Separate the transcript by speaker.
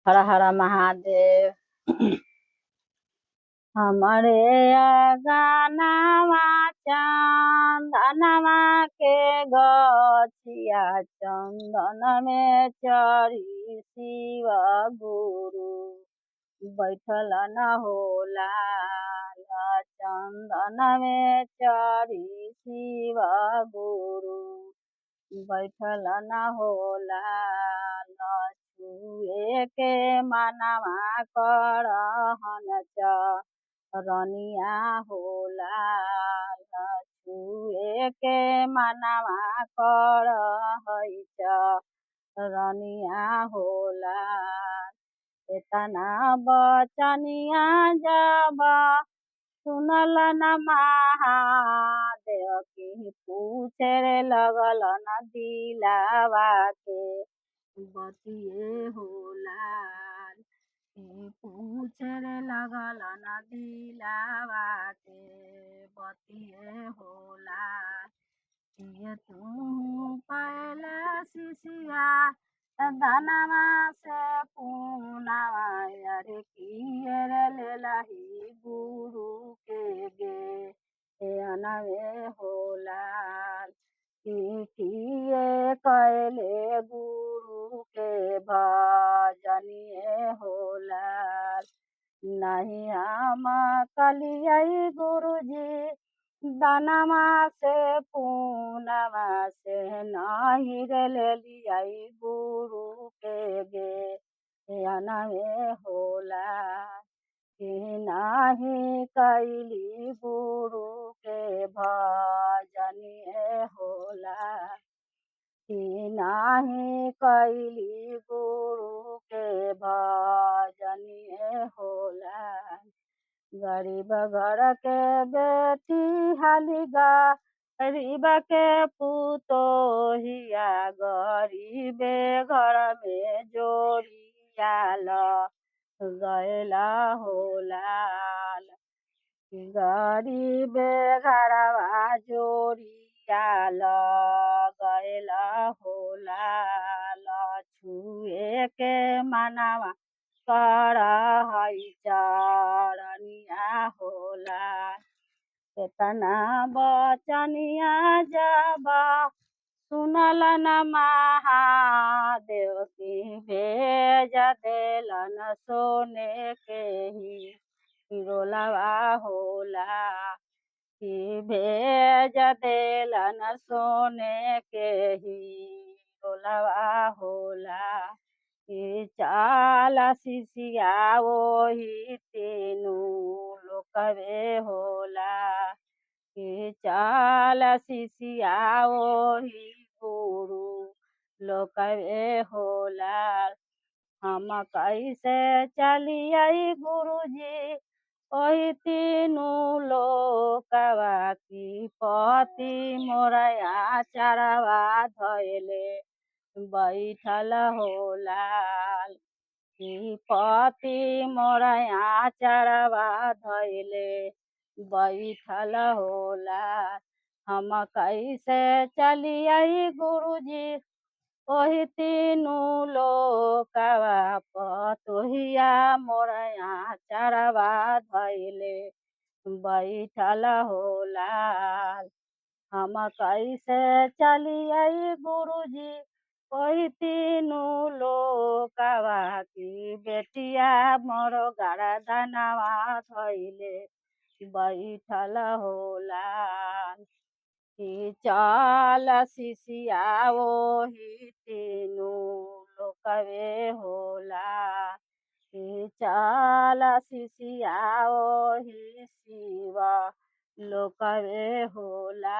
Speaker 1: हर हर महादेव। हमरे गानावा चंदनवा के गछिया चंदन में चढ़ी शिव गुरु बैठल न होला। चंदन में चढ़ी शिव गुरु बैठल न होला। छुए के मनवा करहन रनिया होला। छुए के मनवा करहै रनिया होला। एतना बचनिया जब सुनल न महादेव की पूछे लगल न दिलावा के बतिए होला। पूछे लगल न दिलावा के बतिए होला। ये तू पहले शिशिया धनवा से पूनवा अरे किए ले लही गुरु के गे अनवे होला। किए कैले गुरु के भजनिए होला। नहीं हम कलियै गुरुजी दानमा से पूनवा से नहीं ले लियै गुरु के गे अनवे होला। कि नाही कैली गुरु के भजनिए होला। कि नाही कैली गुरु के भजनिए होला। गरीब घर के बेटी हालिगा गरीब के पुतोहिया गरीबे घर में जोड़ियाल गैला होला। गरीबे घरवा जोड़ियाल गैला होला। छुए के मनवा करहै चरनिया होला। एतना बचनिया जब सुनल न महादेव की भेज देलन सोने के ही गोलवा होला। कि भेज देलन सोने के ही गोलवा होला। कि चाल शिशिया वही तीनू लोकवे होला। कि चाल शिशिया वही गुरु लोकवे होला। हम कैसे चलियै गुरुजी ओही तीनू लोकवा की पति मोरया चरवा धैले बैठल होला। कि पति मोरया चरवा धैले बैठल होला। हम कैसे चलियै गुरुजी ओही तीनू लोकवा पतोहिया मोरया चरवा धैले बैठल होला। हम कैसे चलियै गुरुजी ओही तीनू लोकवा की बेटिया मोरो गर्दनवा धैले बैठल होला। कि चाल शिशिया वही तीनू लोकवे होला। कि चाल शिशिया वही शिव लोकवे होला।